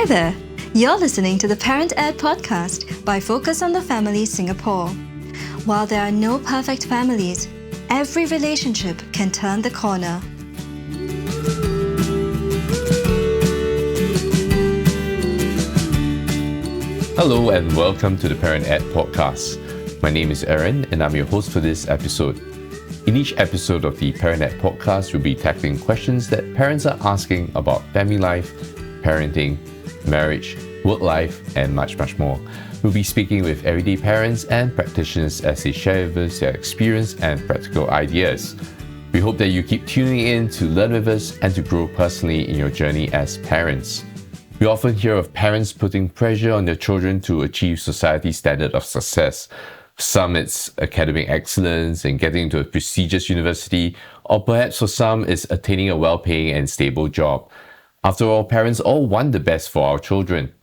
Hi there! You're listening to the Parent Ed podcast by Focus on the Family Singapore. While there are no perfect families, every relationship can turn the corner. Hello and welcome to the Parent Ed podcast. My name is Aaron and I'm your host for this episode. In each episode of the Parent Ed podcast, we'll be tackling questions that parents are asking about family life, parenting, marriage, work life, and much more. We'll be speaking with everyday parents and practitioners as they share with us their experience and practical ideas. We hope that you keep tuning in to learn with us and to grow personally in your journey as parents. We often hear of parents putting pressure on their children to achieve society's standard of success. For some, it's academic excellence and getting into a prestigious university, or perhaps for some, it's attaining a well-paying and stable job. After all, parents all want the best for our children.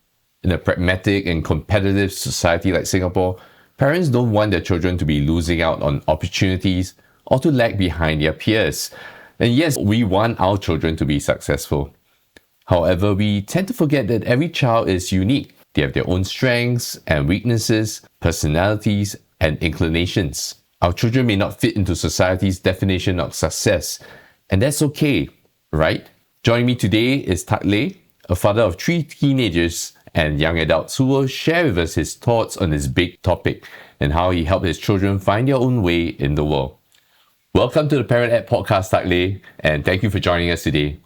In a pragmatic and competitive society like Singapore, parents don't want their children to be losing out on opportunities or to lag behind their peers. And yes, we want our children to be successful. However, we tend to forget that every child is unique. They have their own strengths and weaknesses, personalities, and inclinations. Our children may not fit into society's definition of success, and that's okay, right? Joining me today is Tak Leh, a father of 3 teenagers and young adults who will share with us his thoughts on this big topic and how he helped his children find their own way in the world. Welcome to the Parent Ed podcast, Tak Leh, and thank you for joining us today.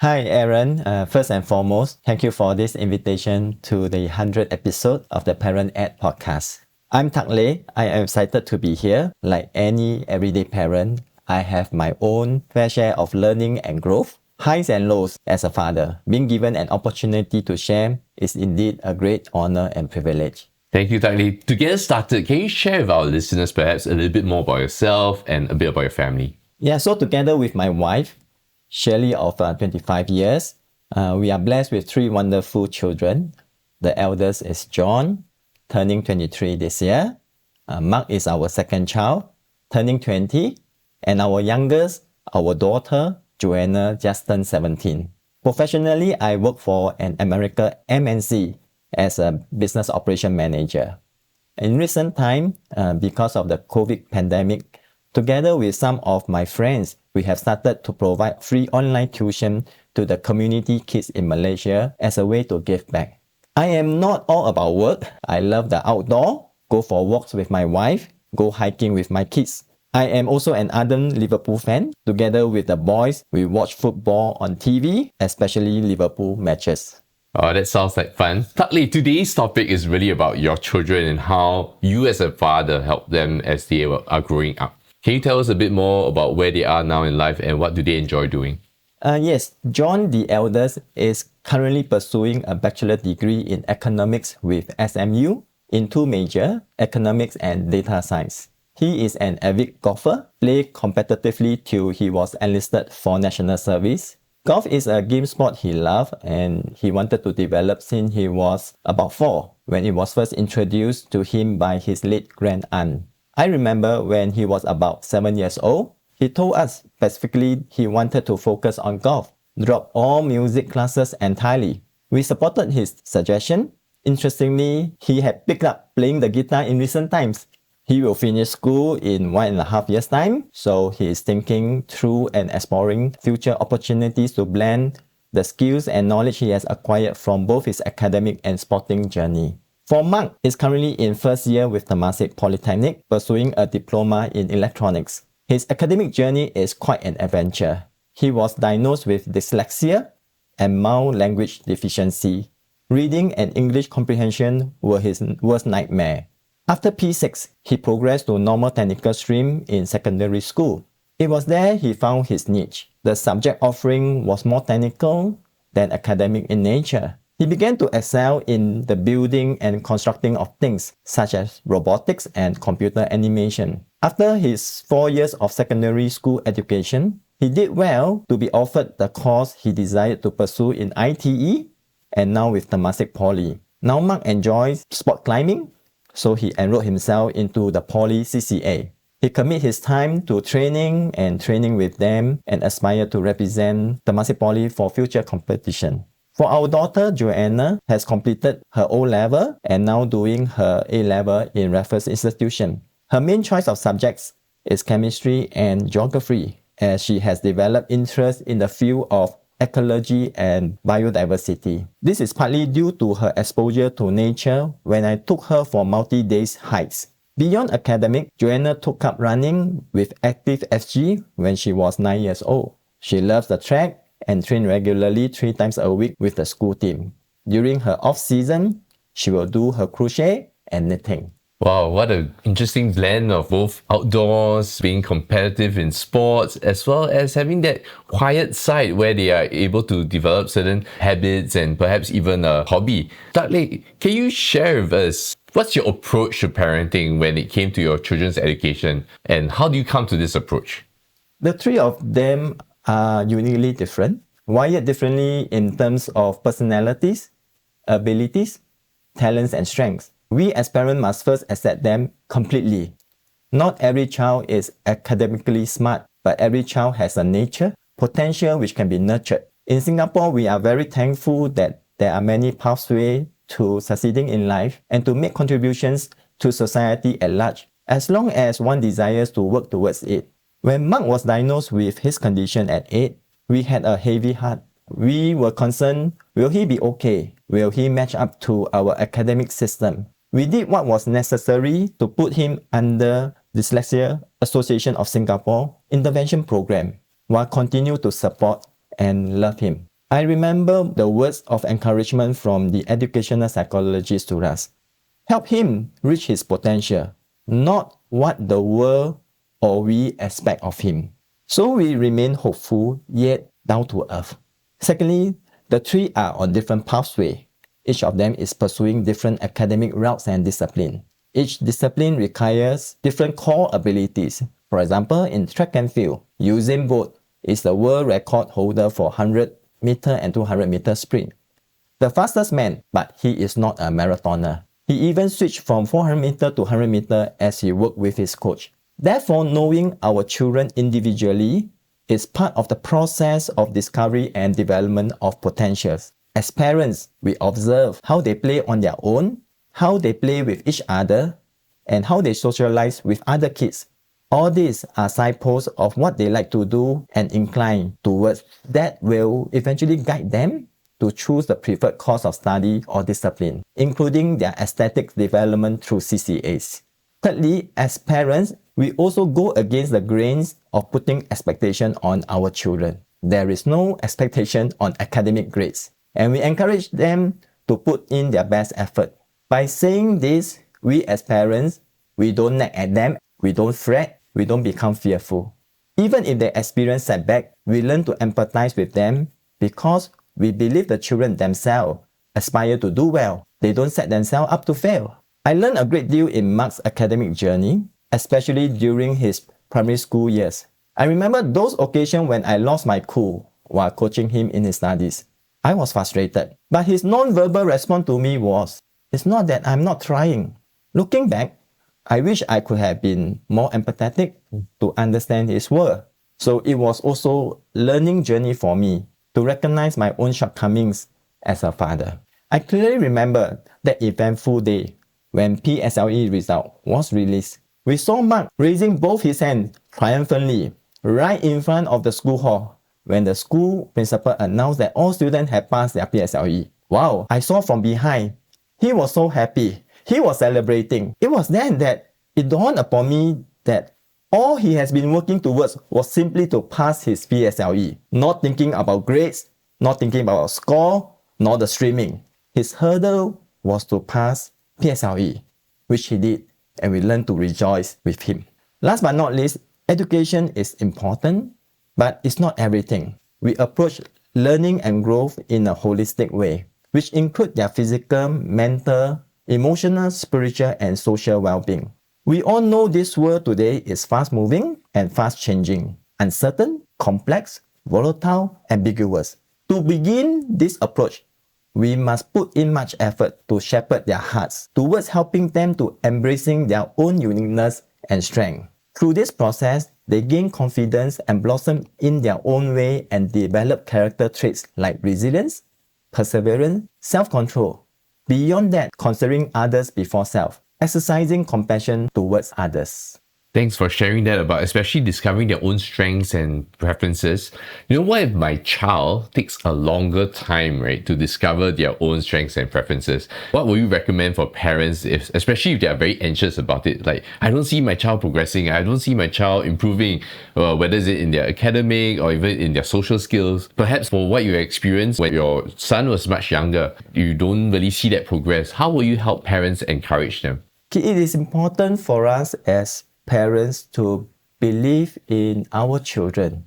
Hi Aaron, first and foremost, thank you for this invitation to the 100th episode of the Parent Ed podcast. I'm Tak Leh. I am excited to be here. Like any everyday parent, I have my own fair share of learning and growth, highs and lows as a father. Being given an opportunity to share is indeed a great honor and privilege. Thank you, Tak Leh. To get us started, can you share with our listeners perhaps a little bit more about yourself and a bit about your family? Yeah, so together with my wife, Shirley of 25 years. We are blessed with 3 wonderful children. The eldest is John, turning 23 this year. Mark is our second child, turning 20. And our youngest, our daughter, Joanna, just turned 17. Professionally, I work for an American MNC as a business operation manager. In recent time, because of the COVID pandemic, together with some of my friends, we have started to provide free online tuition to the community kids in Malaysia as a way to give back. I am not all about work. I love the outdoor, go for walks with my wife, go hiking with my kids. I am also an ardent Liverpool fan. Together with the boys, we watch football on TV, especially Liverpool matches. Oh, that sounds like fun. Tak Leh, today's topic is really about your children and how you as a father help them as they are growing up. Can you tell us a bit more about where they are now in life and what do they enjoy doing? Yes, John, the eldest, is currently pursuing a bachelor degree in economics with SMU in 2 majors, economics and data science. He is an avid golfer, played competitively till he was enlisted for national service. Golf is a game sport he loved and he wanted to develop since he was about 4, when it was first introduced to him by his late grand-aunt. I remember when he was about 7 years old, he told us specifically he wanted to focus on golf, drop all music classes entirely. We supported his suggestion. Interestingly, he had picked up playing the guitar in recent times. He will finish school in 1.5 years' time, so he is thinking through and exploring future opportunities to blend the skills and knowledge he has acquired from both his academic and sporting journey. For Mark, he's currently in first year with Temasek Polytechnic, pursuing a diploma in electronics. His academic journey is quite an adventure. He was diagnosed with dyslexia and mild language deficiency. Reading and English comprehension were his worst nightmare. After P6, he progressed to normal technical stream in secondary school. It was there he found his niche. The subject offering was more technical than academic in nature. He began to excel in the building and constructing of things, such as robotics and computer animation. After his 4 years of secondary school education, he did well to be offered the course he desired to pursue in ITE and now with Temasek Poly. Now Mark enjoys sport climbing, so he enrolled himself into the Poly CCA. He commit his time to training with them and aspire to represent Temasek Poly for future competition. For our daughter, Joanna has completed her O-level and now doing her A-level in Raffles Institution. Her main choice of subjects is chemistry and geography, as she has developed interest in the field of ecology and biodiversity. This is partly due to her exposure to nature when I took her for multi-day hikes. Beyond academic, Joanna took up running with Active FG when she was 9 years old. She loves the track and trains regularly 3 times a week with the school team. During her off-season, she will do her crochet and knitting. Wow, what an interesting blend of both outdoors, being competitive in sports, as well as having that quiet side where they are able to develop certain habits and perhaps even a hobby. Dudley, can you share with us what's your approach to parenting when it came to your children's education, and how do you come to this approach? The 3 of them are uniquely different, wired differently in terms of personalities, abilities, talents, and strengths. We as parents must first accept them completely. Not every child is academically smart, but every child has a nature, potential which can be nurtured. In Singapore, we are very thankful that there are many pathways to succeeding in life and to make contributions to society at large, as long as one desires to work towards it. When Mark was diagnosed with his condition at 8, we had a heavy heart. We were concerned, will he be okay? Will he match up to our academic system? We did what was necessary to put him under Dyslexia Association of Singapore intervention program, while continue to support and love him. I remember the words of encouragement from the educational psychologist to us. Help him reach his potential, not what the world or we expect of him. So we remain hopeful yet down to earth. Secondly, the 3 are on different pathways. Each of them is pursuing different academic routes and discipline. Each discipline requires different core abilities. For example, in track and field, Usain Bolt is the world record holder for 100-meter and 200-meter sprint. The fastest man, but he is not a marathoner. He even switched from 400-meter to 100-meter as he worked with his coach. Therefore, knowing our children individually is part of the process of discovery and development of potentials. As parents, we observe how they play on their own, how they play with each other, and how they socialize with other kids. All these are signposts of what they like to do and incline towards that will eventually guide them to choose the preferred course of study or discipline, including their aesthetic development through CCAs. Thirdly, as parents, we also go against the grains of putting expectation on our children. There is no expectation on academic grades, and we encourage them to put in their best effort. By saying this, we as parents, we don't nag at them, we don't fret, we don't become fearful. Even if they experience setback, we learn to empathize with them because we believe the children themselves aspire to do well. They don't set themselves up to fail. I learned a great deal in Mark's academic journey, especially during his primary school years. I remember those occasions when I lost my cool while coaching him in his studies. I was frustrated, but his non-verbal response to me was, "It's not that I'm not trying." Looking back, I wish I could have been more empathetic to understand his world. So it was also a learning journey for me to recognize my own shortcomings as a father. I clearly remember that eventful day when PSLE result was released. We saw Mark raising both his hands triumphantly right in front of the school hall when the school principal announced that all students had passed their PSLE. Wow, I saw from behind. He was so happy. He was celebrating. It was then that it dawned upon me that all he has been working towards was simply to pass his PSLE, not thinking about grades, not thinking about score, nor the streaming. His hurdle was to pass PSLE, which he did, and we learned to rejoice with him. Last but not least, education is important, but it's not everything. We approach learning and growth in a holistic way, which include their physical, mental, emotional, spiritual, and social well-being. We all know this world today is fast-moving and fast-changing, uncertain, complex, volatile, ambiguous. To begin this approach, we must put in much effort to shepherd their hearts towards helping them to embracing their own uniqueness and strength. Through this process, they gain confidence and blossom in their own way and develop character traits like resilience, perseverance, self-control. Beyond that, considering others before self, exercising compassion towards others. Thanks for sharing that about especially discovering their own strengths and preferences. You know, what if my child takes a longer time, right, to discover their own strengths and preferences? What would you recommend for parents, especially if they are very anxious about it? Like, I don't see my child progressing, I don't see my child improving, whether it's in their academic or even in their social skills. Perhaps for what you experienced when your son was much younger, you don't really see that progress. How will you help parents encourage them? It is important for us as parents to believe in our children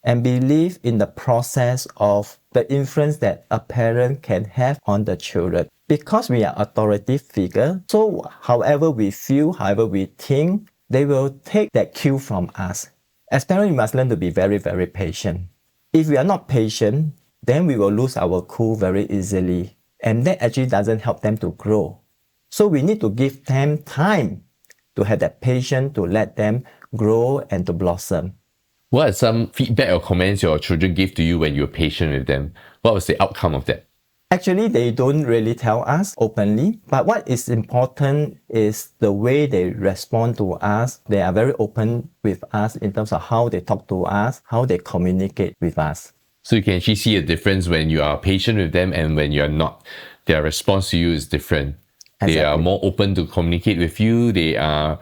and believe in the process of the influence that a parent can have on the children. Because we are authoritative figure, so however we feel, however we think, they will take that cue from us. As parents, we must learn to be very, very patient. If we are not patient, then we will lose our cool very easily. And that actually doesn't help them to grow. So we need to give them time to have that patience to let them grow and to blossom. What are some feedback or comments your children gave to you when you were patient with them? What was the outcome of that? Actually, they don't really tell us openly, but what is important is the way they respond to us. They are very open with us in terms of how they talk to us, how they communicate with us. So you can actually see a difference when you are patient with them and when you're not. Their response to you is different. Exactly. They are more open to communicate with you. They're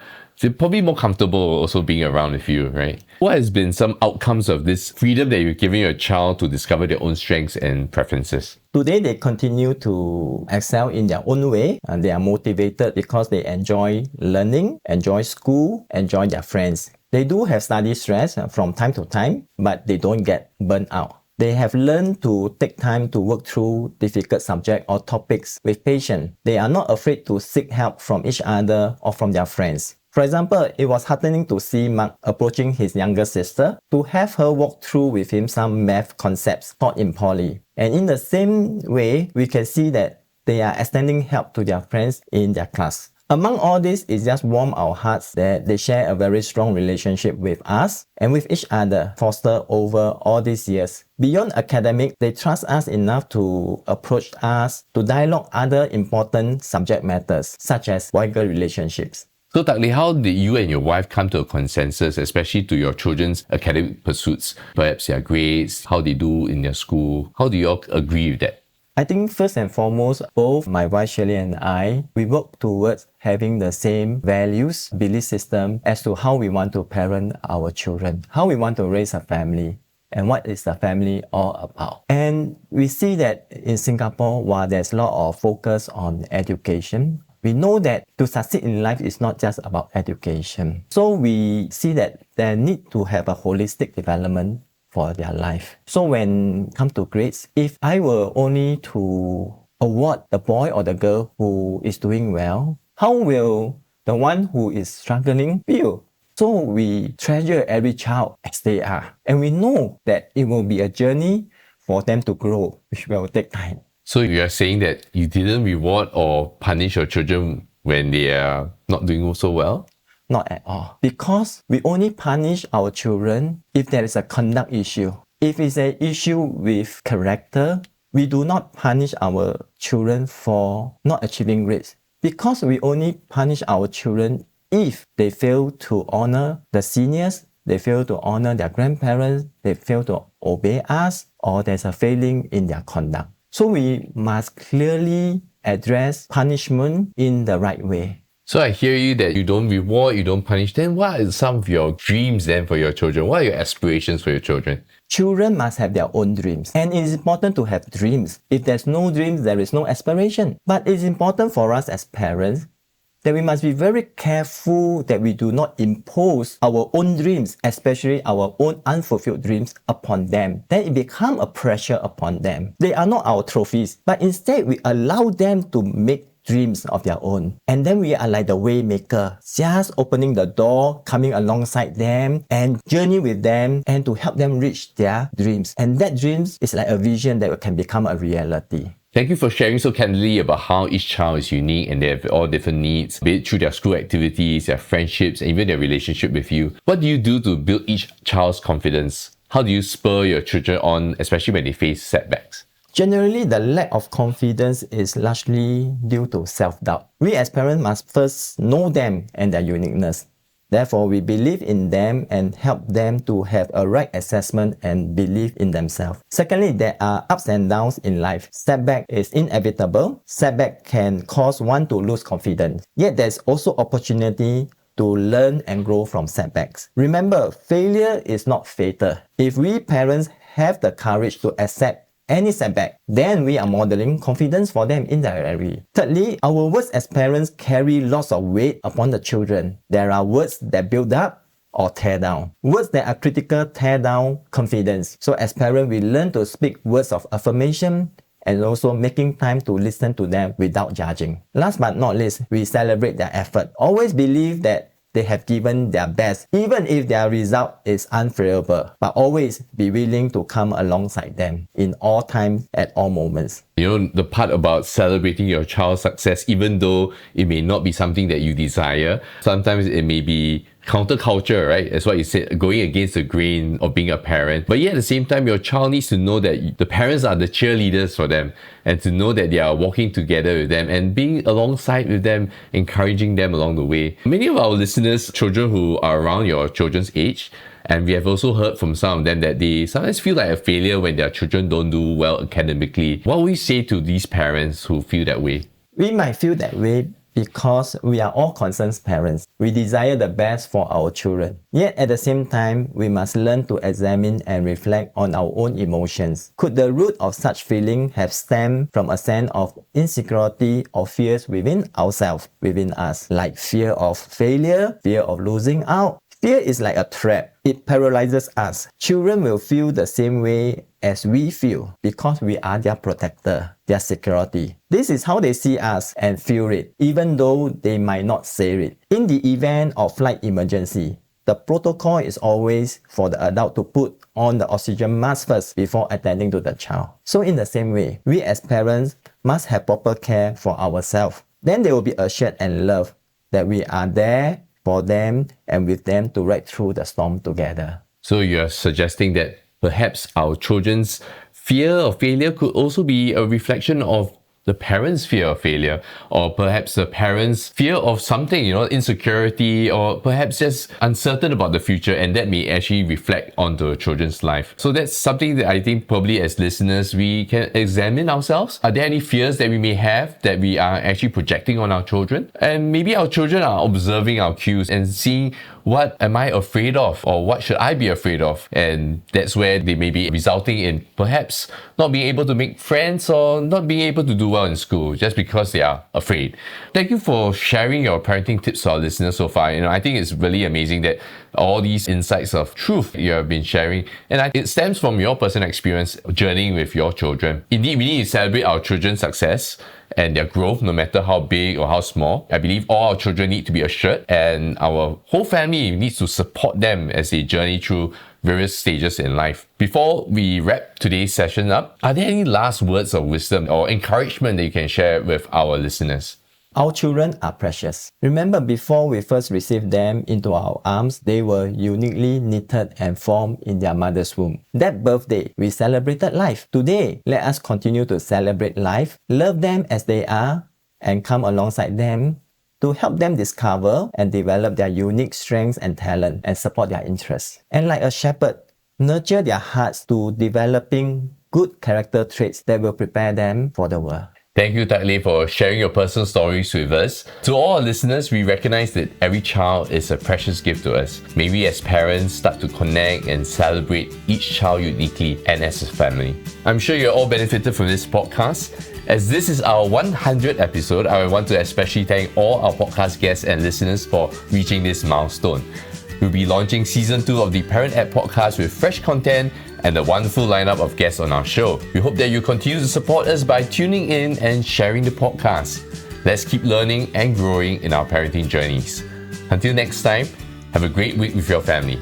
probably more comfortable also being around with you, right? What has been some outcomes of this freedom that you're giving your child to discover their own strengths and preferences? Today, they continue to excel in their own way, and they are motivated because they enjoy learning, enjoy school, enjoy their friends. They do have study stress from time to time, but they don't get burnt out. They have learned to take time to work through difficult subjects or topics with patience. They are not afraid to seek help from each other or from their friends. For example, it was heartening to see Mark approaching his younger sister to have her walk through with him some math concepts taught in poly. And in the same way, we can see that they are extending help to their friends in their class. Among all this, it just warms our hearts that they share a very strong relationship with us and with each other, fostered over all these years. Beyond academic, they trust us enough to approach us to dialogue other important subject matters, such as boy-girl relationships. So Takli, how did you and your wife come to a consensus, especially to your children's academic pursuits? Perhaps their grades, how they do in their school. How do you all agree with that? I think first and foremost, both my wife Shirley and I, we work towards having the same values, belief system as to how we want to parent our children, how we want to raise a family, and what is the family all about. And we see that in Singapore, while there's a lot of focus on education, we know that to succeed in life is not just about education. So we see that they need to have a holistic development for their life. So when it comes to grades, if I were only to award the boy or the girl who is doing well, how will the one who is struggling feel? So we treasure every child as they are. And we know that it will be a journey for them to grow, which will take time. So you are saying that you didn't reward or punish your children when they are not doing so well? Not at all. Because we only punish our children if there is a conduct issue. If it's an issue with character, we do not punish our children for not achieving grades. Because we only punish our children if they fail to honor the seniors, they fail to honor their grandparents, they fail to obey us, or there's a failing in their conduct. So we must clearly address punishment in the right way. So I hear you that you don't reward, you don't punish. Then what are some of your dreams then for your children? What are your aspirations for your children? Children must have their own dreams. And it is important to have dreams. If there's no dreams, there is no aspiration. But it's important for us as parents that we must be very careful that we do not impose our own dreams, especially our own unfulfilled dreams, upon them. Then it becomes a pressure upon them. They are not our trophies, but instead we allow them to make dreams of their own. And then we are like the way maker, just opening the door, coming alongside them and journey with them and to help them reach their dreams. And that dreams is like a vision that can become a reality. Thank you for sharing so candidly about how each child is unique and they have all different needs, be it through their school activities, their friendships, and even their relationship with you. What do you do to build each child's confidence? How do you spur your children on, especially when they face setbacks? Generally, the lack of confidence is largely due to self-doubt. We as parents must first know them and their uniqueness. Therefore, we believe in them and help them to have a right assessment and belief in themselves. Secondly, there are ups and downs in life. Setback is inevitable. Setback can cause one to lose confidence. Yet there's also opportunity to learn and grow from setbacks. Remember, failure is not fatal. If we parents have the courage to accept any setback, then we are modeling confidence for them indirectly. Thirdly, our words as parents carry lots of weight upon the children. There are words that build up or tear down. Words that are critical tear down confidence. So as parents, we learn to speak words of affirmation and also making time to listen to them without judging. Last but not least, we celebrate their effort. Always believe that they have given their best, even if their result is unfavorable, but always be willing to come alongside them in all times, at all moments. You know, the part about celebrating your child's success, even though it may not be something that you desire, sometimes it may be counterculture, right? That's what you said, going against the grain of being a parent. But yet at the same time, your child needs to know that the parents are the cheerleaders for them and to know that they are walking together with them and being alongside with them, encouraging them along the way. Many of our listeners, children who are around your children's age, and we have also heard from some of them that they sometimes feel like a failure when their children don't do well academically. What would you say to these parents who feel that way? We might feel that way because we are all concerned parents. We desire the best for our children. Yet at the same time, we must learn to examine and reflect on our own emotions. Could the root of such feeling have stemmed from a sense of insecurity or fears within ourselves, within us, like fear of failure, fear of losing out? Fear is like a trap. It paralyzes us. Children will feel the same way as we feel because we are their protector, their security. This is how they see us and feel it, even though they might not say it. In the event of flight emergency, the protocol is always for the adult to put on the oxygen mask first before attending to the child. So in the same way, we as parents must have proper care for ourselves. Then they will be assured and loved that we are there for them and with them to ride through the storm together. So you're suggesting that perhaps our children's fear of failure could also be a reflection of the parents' fear of failure, or perhaps the parents' fear of something, insecurity, or perhaps just uncertain about the future, and that may actually reflect onto the children's life. So that's something that I think probably as listeners, we can examine ourselves. Are there any fears that we may have that we are actually projecting on our children? And maybe our children are observing our cues and seeing, what am I afraid of, or what should I be afraid of? And that's where they may be resulting in perhaps not being able to make friends or not being able to do well in school just because they are afraid. Thank you for sharing your parenting tips to our listeners so far. I think it's really amazing that all these insights of truth you have been sharing, and it stems from your personal experience journeying with your children. Indeed, we need to celebrate our children's success and their growth, no matter how big or how small. I believe all our children need to be assured, and our whole family needs to support them as they journey through various stages in life. Before we wrap today's session up, are there any last words of wisdom or encouragement that you can share with our listeners? Our children are precious. Remember, before we first received them into our arms, they were uniquely knitted and formed in their mother's womb. That birthday, we celebrated life. Today, let us continue to celebrate life, love them as they are, and come alongside them to help them discover and develop their unique strengths and talent and support their interests. And like a shepherd, nurture their hearts to developing good character traits that will prepare them for the world. Thank you, Tak Leh, for sharing your personal stories with us. To all our listeners, we recognize that every child is a precious gift to us. May we as parents start to connect and celebrate each child uniquely and as a family. I'm sure you all benefited from this podcast. As this is our 100th episode, I want to especially thank all our podcast guests and listeners for reaching this milestone. We'll be launching Season 2 of the Parent Ed Podcast with fresh content and a wonderful lineup of guests on our show. We hope that you continue to support us by tuning in and sharing the podcast. Let's keep learning and growing in our parenting journeys. Until next time, have a great week with your family.